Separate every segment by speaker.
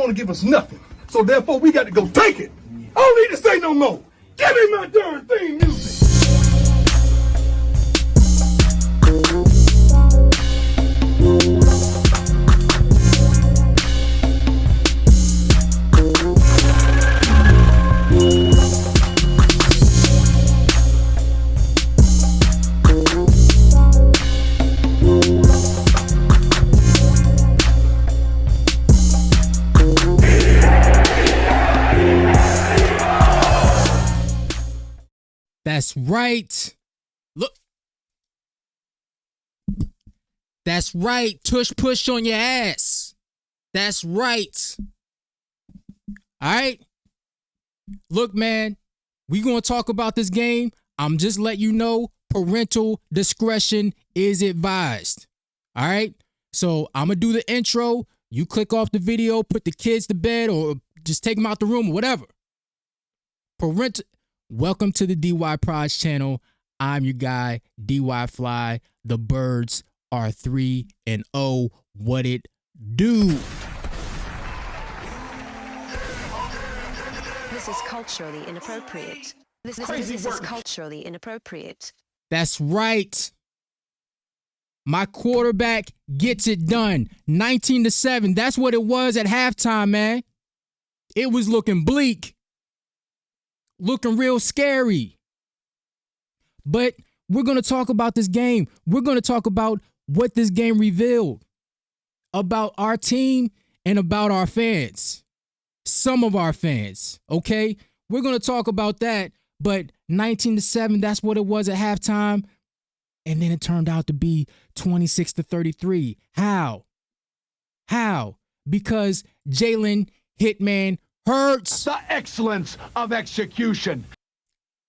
Speaker 1: want to give us nothing. So therefore, we got to go take it. I don't need to say no more. Give me my darn theme music.
Speaker 2: That's right. Look. That's right. Tush push on your ass. That's right. All right. Look, man, we going to talk about this game. I'm just letting you know parental discretion is advised. All right. So I'm going to do the intro. You click off the video, put the kids to bed, or just take them out the room or whatever. Welcome to the DY Proj channel. I'm your guy, DY Fly. The birds are 3-0. What it do?
Speaker 3: This is culturally inappropriate. This is culturally inappropriate.
Speaker 2: That's right. My quarterback gets it done. 19-7. That's what it was at halftime, man. It was looking bleak. Looking real scary. But we're going to talk about this game. We're going to talk about what this game revealed about our team and about our fans. Some of our fans, okay? We're going to talk about that, but 19-7, that's what it was at halftime. And then it turned out to be 26-33. How? Because Jalen Hitman Hurts.
Speaker 4: The excellence of execution.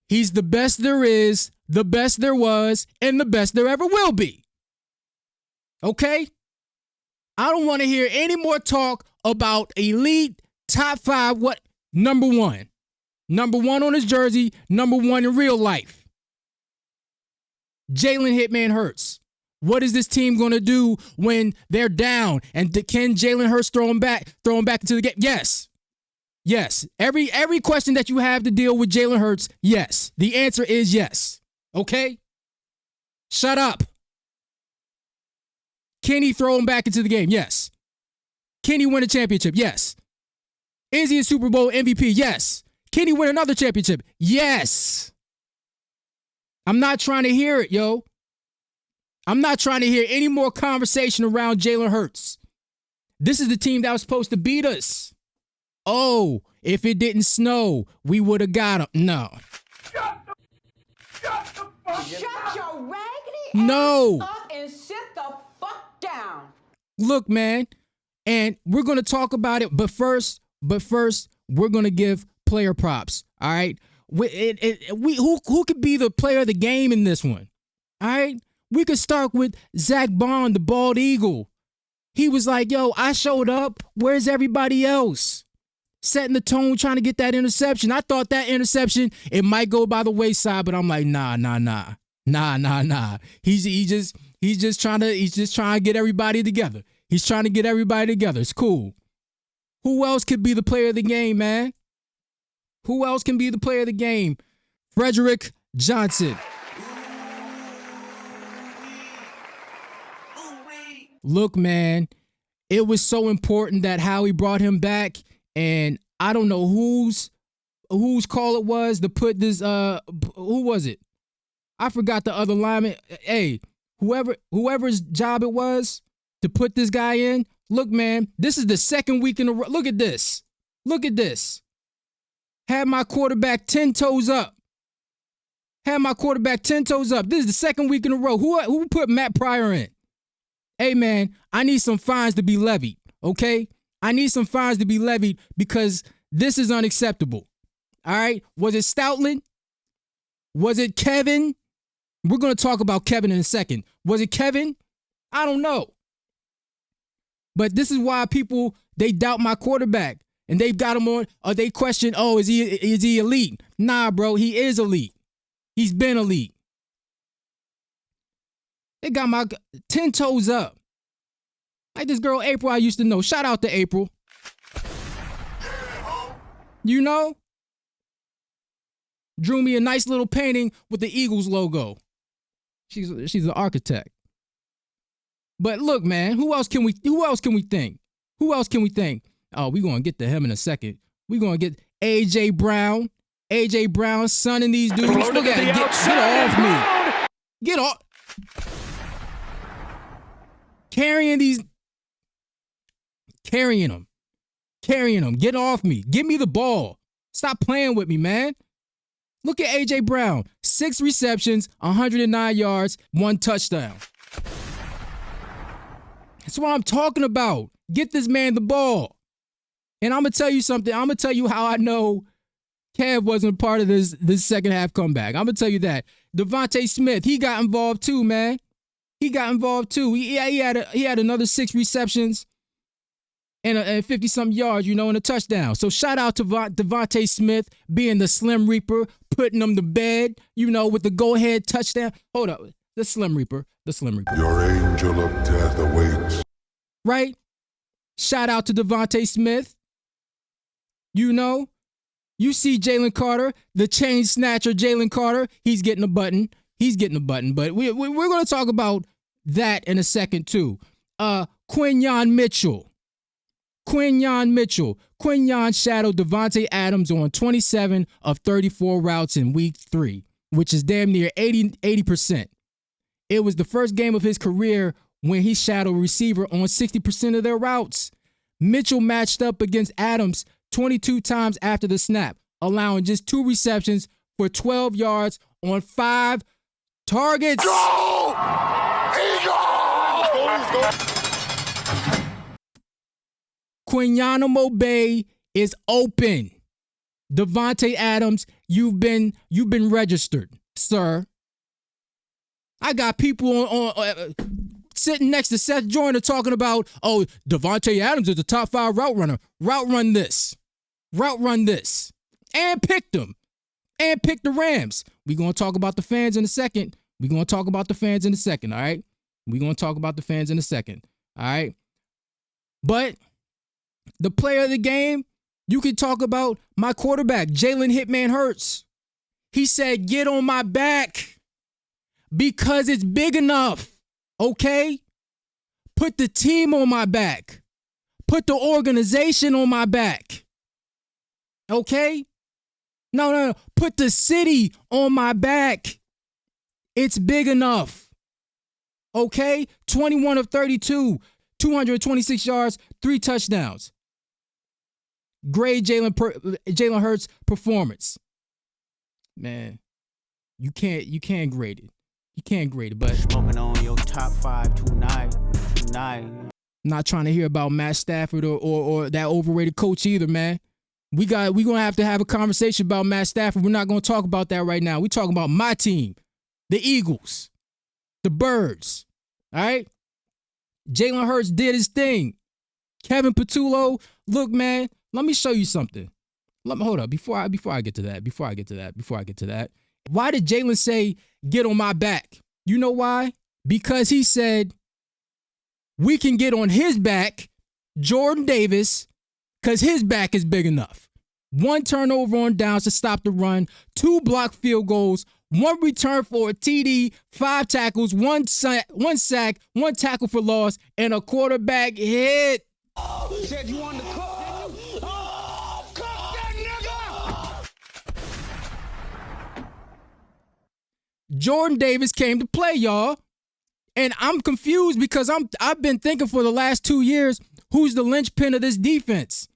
Speaker 2: He's the best there is, the best there was, and the best there ever will be. Okay? I don't want to hear any more talk about elite, top 5, what? Number one. Number 1 on his jersey, number 1 in real life. Jalen Hitman Hurts. What is this team going to do when they're down? And can Jalen Hurts throw him back into the game? Yes. Yes. Every question that you have to deal with Jalen Hurts, yes. The answer is yes. Okay? Shut up. Can he throw him back into the game? Yes. Can he win a championship? Yes. Is he a Super Bowl MVP? Yes. Can he win another championship? Yes. I'm not trying to hear it, yo. I'm not trying to hear any more conversation around Jalen Hurts. This is the team that was supposed to beat us. Oh, if it didn't snow, we would have got him. No.
Speaker 5: Shut your raggedy
Speaker 2: no.
Speaker 5: ass up and sit the fuck down.
Speaker 2: Look, man, and we're going to talk about it, but first, we're going to give player props, all right? Who could be the player of the game in this one, all right? We could start with Zach Bond, the bald eagle. He was like, yo, I showed up. Where's everybody else? Setting the tone, trying to get that interception. I thought that interception, it might go by the wayside, but I'm like, nah. He's just trying to get everybody together. He's trying to get everybody together. It's cool. Who else could be the player of the game, man? Who else can be the player of the game? Frederick Johnson. Look, man, it was so important that Howie brought him back. And I don't know whose call it was to put this, who was it? I forgot the other lineman. Hey, whoever's job it was to put this guy in. Look, man, this is the second week in a row. Look at this. Had my quarterback 10 toes up. This is the second week in a row. Who put Matt Pryor in? Hey, man, I need some fines to be levied, okay? I need some fines to be levied because this is unacceptable. All right? Was it Stoutland? Was it Kevin? We're going to talk about Kevin in a second. Was it Kevin? I don't know. But this is why people, they doubt my quarterback. And they've got him on, or they question, oh, is he elite? Nah, bro, he is elite. He's been elite. They got my 10 toes up. Like this girl April I used to know. Shout out to April. You know? Drew me a nice little painting with the Eagles logo. She's an architect. But look, man, who else can we think? Who else can we think? Oh, we're going to get to him in a second. We're going to get AJ Brown, son in these dudes. Look at him. Get off me. Get off. Carrying them. Get off me. Give me the ball. Stop playing with me, man. Look at AJ Brown. 6 receptions, 109 yards, 1 touchdown. That's what I'm talking about. Get this man the ball. And I'm going to tell you something. I'm going to tell you how I know Kev wasn't a part of this second half comeback. I'm going to tell you that. devontasmith, he got involved too, man. He got involved too. He had another 6 receptions and 50-something yards, and a touchdown. So shout out to devontasmith being the Slim Reaper, putting them to bed, with the go-ahead touchdown. Hold up. The Slim Reaper.
Speaker 6: Your angel of death awaits.
Speaker 2: Right? Shout out to devontasmith. You see Jalen Carter, the chain snatcher Jalen Carter. He's getting a button. But we're going to talk about that in a second too. Quinyon Mitchell. Quinyon shadowed Davante Adams on 27 of 34 routes in week 3, which is damn near 80%. It was the first game of his career when he shadowed a receiver on 60% of their routes. Mitchell matched up against Adams 22 times after the snap, allowing just 2 receptions for 12 yards on 5 targets.
Speaker 6: Go!
Speaker 2: Guantanamo Bay is open. Davante Adams, you've been registered, sir. I got people on sitting next to Seth Joyner talking about, oh, Davante Adams is the top 5 route runner. Route run this. And picked them. And picked the Rams. We're going to talk about the fans in a second. All right? All right? But the player of the game, you can talk about my quarterback, Jalen Hitman Hurts. He said, get on my back because it's big enough, okay? Put the team on my back. Put the organization on my back, okay? No. Put the city on my back. It's big enough, okay? 21 of 32, 226 yards, 3 touchdowns. Great Jalen Hurts performance. Man, you can't grade it. But
Speaker 7: smoking on your top 5 tonight.
Speaker 2: Not trying to hear about Matt Stafford or that overrated coach either, man. We're gonna have to have a conversation about Matt Stafford. We're not gonna talk about that right now. We're talking about my team, the Eagles, the Birds. All right? Jalen Hurts did his thing. Kevin Patullo, look, man, let me show you something. Hold up, before I get to that. Why did Jalen say, get on my back? You know why? Because he said, we can get on his back, Jordan Davis, because his back is big enough. 1 turnover on downs to stop the run, 2 blocked field goals, 1 return for a TD, 5 tackles, 1 sack, 1 tackle for loss, and a quarterback hit.
Speaker 7: Said you wanted to cook, didn't you? Oh, cook that nigga!
Speaker 2: Jordan Davis came to play, y'all. And I'm confused because I've been thinking for the last 2 years, who's the linchpin of this defense?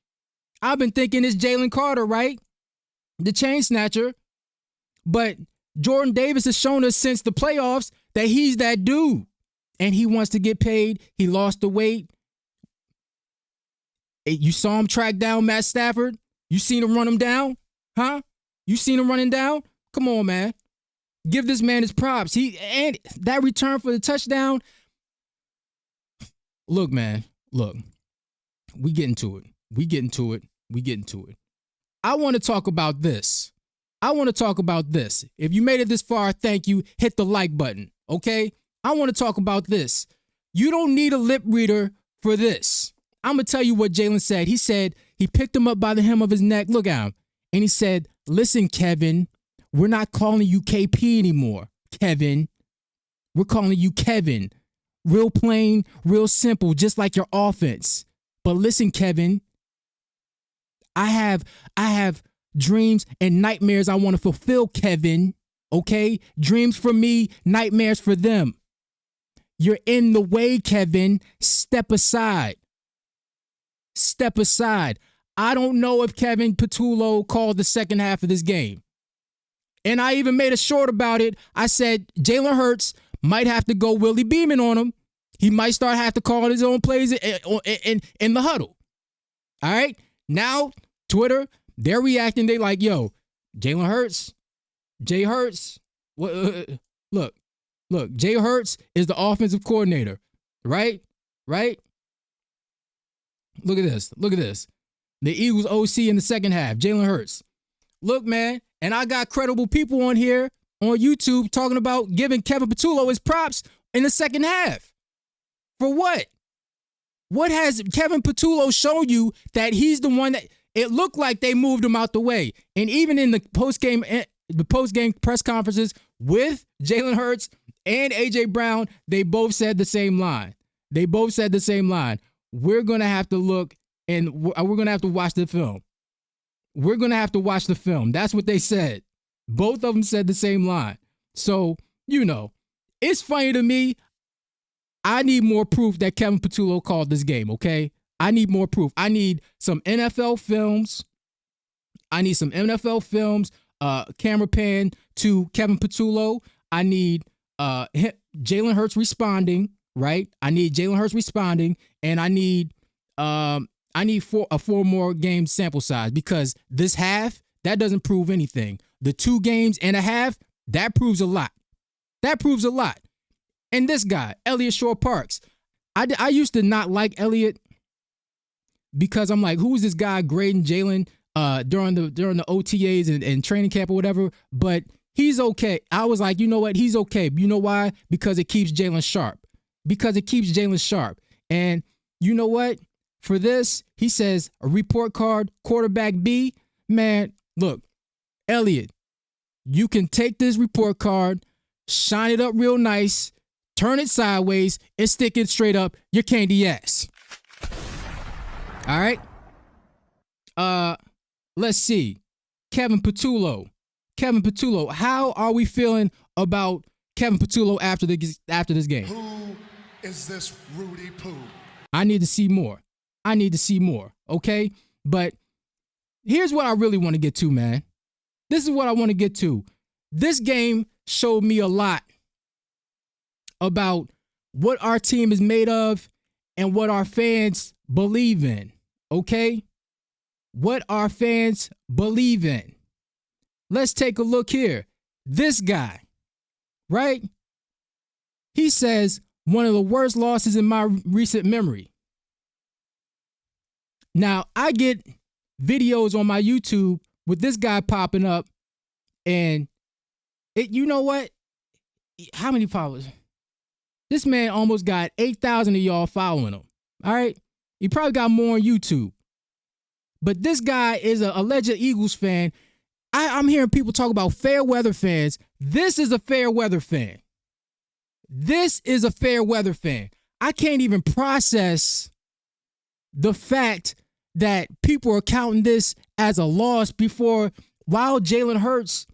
Speaker 2: I've been thinking it's Jalen Carter, right? The chain snatcher. But Jordan Davis has shown us since the playoffs that he's that dude. And he wants to get paid. He lost the weight. You saw him track down Matt Stafford? You seen him run him down? Huh? You seen him running down? Come on, man. Give this man his props. And that return for the touchdown. Look, man. Look. We get into it. I want to talk about this. If you made it this far, thank you. Hit the like button, okay? I want to talk about this. You don't need a lip reader for this. I'm going to tell you what Jalen said. He said he picked him up by the hem of his neck. Look at him. And he said, listen, Kevin, we're not calling you KP anymore, Kevin. We're calling you Kevin. Real plain, real simple, just like your offense. But listen, Kevin, I have dreams and nightmares I want to fulfill, Kevin. Okay? Dreams for me, nightmares for them. You're in the way, Kevin. Step aside. Step aside. I don't know if Kevin Patullo called the second half of this game. And I even made a short about it. I said Jalen Hurts might have to go Willie Beeman on him. He might have to call his own plays in the huddle. All right? Now, Twitter, they're reacting. They like, yo, Jalen Hurts, Jay Hurts. Look, Jay Hurts is the offensive coordinator, right? Right? Look at this. Look at this. The Eagles OC in the second half, Jalen Hurts. Look, man, and I got credible people on here on YouTube talking about giving Kevin Patullo his props in the second half. For what? What has Kevin Patullo shown you that he's the one that it looked like they moved him out the way? And even in the post-game press conferences with Jalen Hurts and ajbrown, they both said the same line. They both said the same line. We're going to have to look and we're going to have to watch the film. We're going to have to watch the film. That's what they said. Both of them said the same line. So, it's funny to me. I need more proof that Kevin Patullo called this game, okay? I need more proof. I need some NFL films. Camera pan to Kevin Patullo. I need Jalen Hurts responding, right? I need Jalen Hurts responding, and I need four more game sample size, because this half, that doesn't prove anything. The 2 games and a half, that proves a lot. That proves a lot. And this guy, Elliott Shore-Parks, I used to not like Elliott because I'm like, who is this guy grading Jalen during the OTAs and training camp or whatever? But he's okay. I was like, you know what? He's okay. You know why? Because it keeps Jalen sharp. And you know what? For this, he says a report card, quarterback B. Man, look, Elliott, you can take this report card, shine it up real nice, turn it sideways, and stick it straight up your candy ass. All right? Let's see. Kevin Patullo, how are we feeling about Kevin Patullo after this game?
Speaker 6: Who is this Rudy Poo?
Speaker 2: I need to see more. Okay? But here's what I really want to get to, man. This is what I want to get to. This game showed me a lot about what our team is made of and what our fans believe in, okay? What our fans believe in. Let's take a look here. This guy, right? He says, one of the worst losses in my recent memory. Now, I get videos on my YouTube with this guy popping up, and you know what? How many followers? This man almost got 8,000 of y'all following him. All right? He probably got more on YouTube. But this guy is an alleged Eagles fan. I'm hearing people talk about fair weather fans. This is a fair weather fan. I can't even process the fact that people are counting this as a loss while Jalen Hurts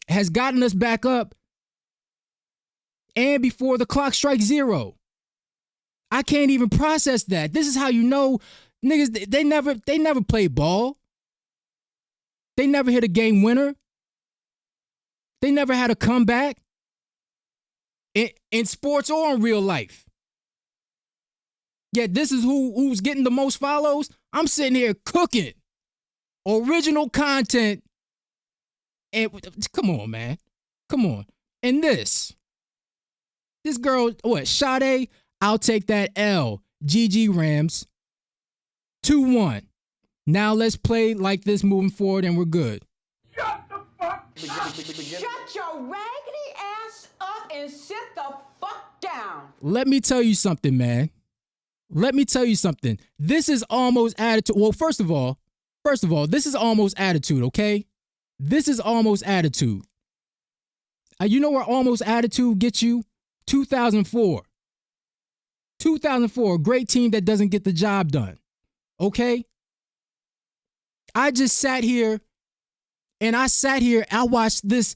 Speaker 2: has gotten us back up and before the clock strikes 0. I can't even process that. This is how you know niggas, they never played ball. They never hit a game winner. They never had a comeback in sports or in real life. Yet this is who's getting the most follows. I'm sitting here cooking original content. And come on, man. Come on. And this girl, Sade, I'll take that L. GG Rams. 2-1. Now let's play like this moving forward and we're good.
Speaker 5: Shut your raggedy ass up and sit the fuck down.
Speaker 2: Let me tell you something, man. This is almost added to, well, first of all, First of all, this is almost attitude, okay? This is almost attitude. You know where almost attitude gets you? 2004. 2004, a great team that doesn't get the job done, okay? I just sat here, I watched this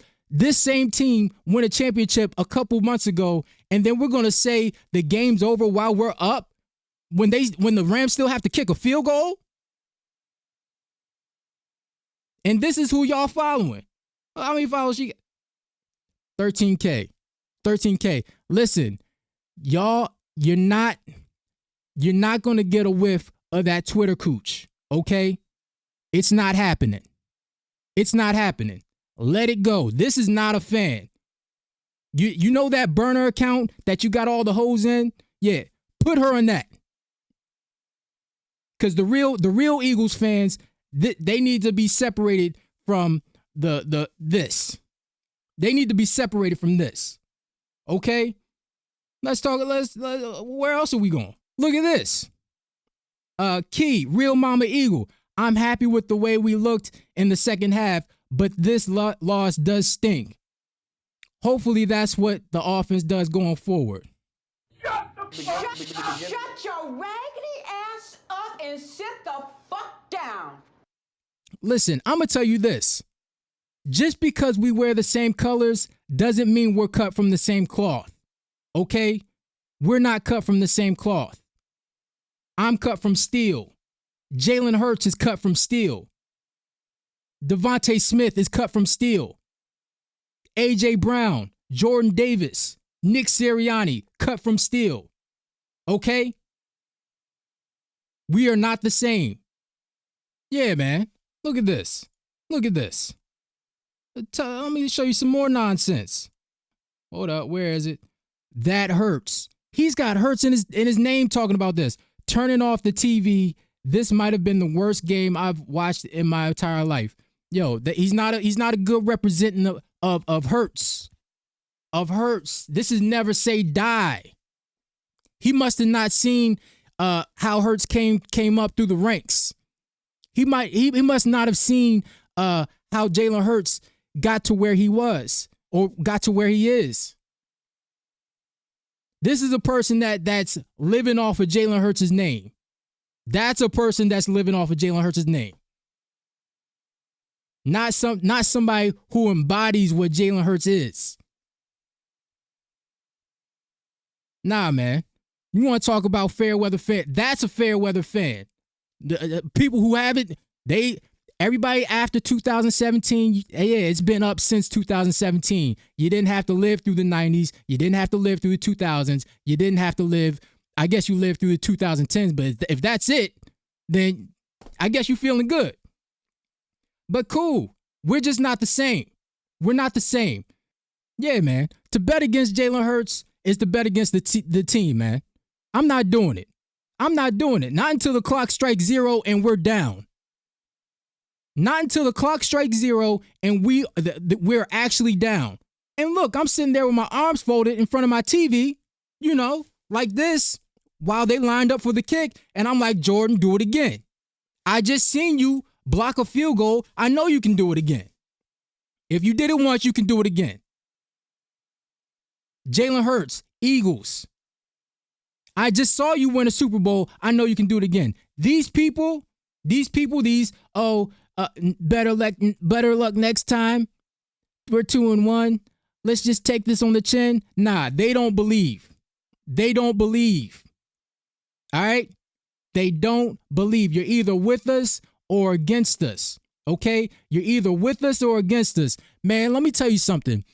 Speaker 2: same team win a championship a couple months ago, and then we're going to say the game's over while we're up when the Rams still have to kick a field goal? And this is who y'all following. How many followers she got? 13K. 13K. Listen, y'all, you're not going to get a whiff of that Twitter cooch, okay? It's not happening. It's not happening. Let it go. This is not a fan. You know that burner account that you got all the hoes in? Yeah, put her in that. Because the real Eagles fans, they need to be separated from this. They need to be separated from this. Okay? Let's talk. Where else are we going? Look at this. Key, Real Mama Eagle. I'm happy with the way we looked in the second half, but this loss does sting. Hopefully that's what the offense does going forward.
Speaker 5: Shut your raggedy ass up and sit the fuck down.
Speaker 2: Listen, I'm going to tell you this. Just because we wear the same colors doesn't mean we're cut from the same cloth. Okay? We're not cut from the same cloth. I'm cut from steel. Jalenhurts is cut from steel. Devontasmith is cut from steel. ajbrown, Jordan Davis, Nick Sirianni, cut from steel. Okay? We are not the same. Yeah, man. Look at this. Look at this. Let me show you some more nonsense. Hold up. Where is it? That hurts. He's got hurts in his name talking about this. Turning off the TV. This might have been the worst game I've watched in my entire life. Yo, he's not a good representative of hurts. Of hurts. This is never say die. He must have not seen how Hurts came up through the ranks. He must not have seen how Jalen Hurts got to where he was or got to where he is. This is a person that's living off of Jalen Hurts' name. That's a person that's living off of Jalen Hurts' name. Not somebody who embodies what Jalen Hurts is. Nah, man. You want to talk about fair weather fan? That's a fair weather fan. The people who have it, everybody after 2017, yeah, it's been up since 2017. You didn't have to live through the 90s. You didn't have to live through the 2000s. You didn't have to live, I guess you lived through the 2010s, but if that's it, then I guess you're feeling good. But cool. We're just not the same. We're not the same. Yeah, man. To bet against Jalen Hurts is to bet against the team, man. I'm not doing it. I'm not doing it. Not until the clock strikes 0 and we're down. Not until the clock strikes 0 and we're actually down. And look, I'm sitting there with my arms folded in front of my TV, like this, while they lined up for the kick. And I'm like, Jordan, do it again. I just seen you block a field goal. I know you can do it again. If you did it once, you can do it again. Jalen Hurts, Eagles. I just saw you win a Super Bowl. I know you can do it again. These people, better luck next time. We're 2-1. Let's just take this on the chin. Nah, they don't believe. They don't believe. All right? They don't believe. You're either with us or against us. Okay? You're either with us or against us. Man, let me tell you something.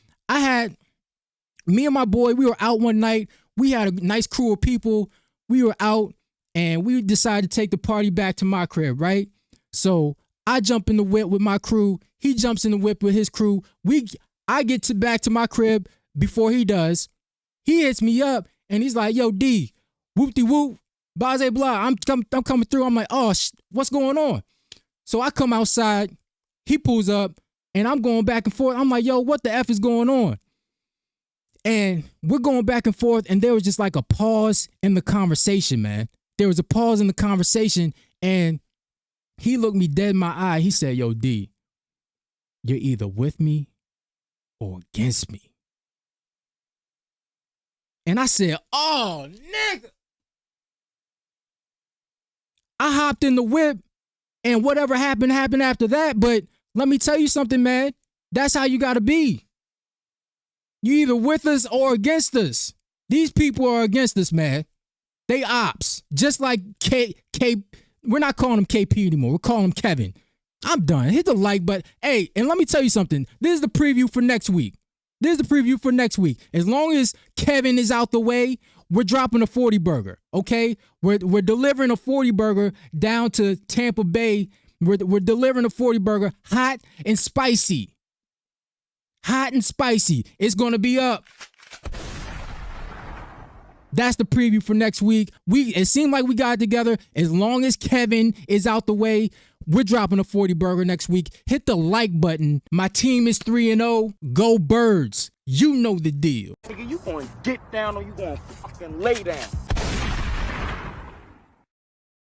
Speaker 2: Me and my boy, we were out one night. We had a nice crew of people. We were out and we decided to take the party back to my crib, right? So I jump in the whip with my crew. He jumps in the whip with his crew. I get back to my crib before he does. He hits me up and he's like, yo, D, whoop-de-whoop, blah, blah. I'm coming through. I'm like, oh, what's going on? So I come outside. He pulls up and I'm going back and forth. I'm like, yo, what the F is going on? And we're going back and forth, and there was just like a pause in the conversation, man. There was a pause in the conversation, and He looked me dead in my eye. He said, yo, D, you're either with me or against me. And I said, oh, nigga. I hopped in the whip and whatever happened, happened after that. But let me tell you something, man. That's how you got to be. You either with us or against us. These people are against us, man. They ops. Just like K. We're not calling him KP anymore. We're calling him Kevin. I'm done. Hit the like button. Hey, and let me tell you something. This is the preview for next week. As long as Kevin is out the way, we're dropping a 40 burger, okay? We're delivering a 40 burger down to Tampa Bay. We're delivering a 40 burger hot and spicy. Hot and spicy. It's going to be up. That's the preview for next week. It seemed like we got it together. As long as Kevin is out the way, we're dropping a 40 burger next week. Hit the like button. My team is 3-0. Go Birds. You know the deal.
Speaker 7: Nigga, you gonna get down or you gonna fucking lay down?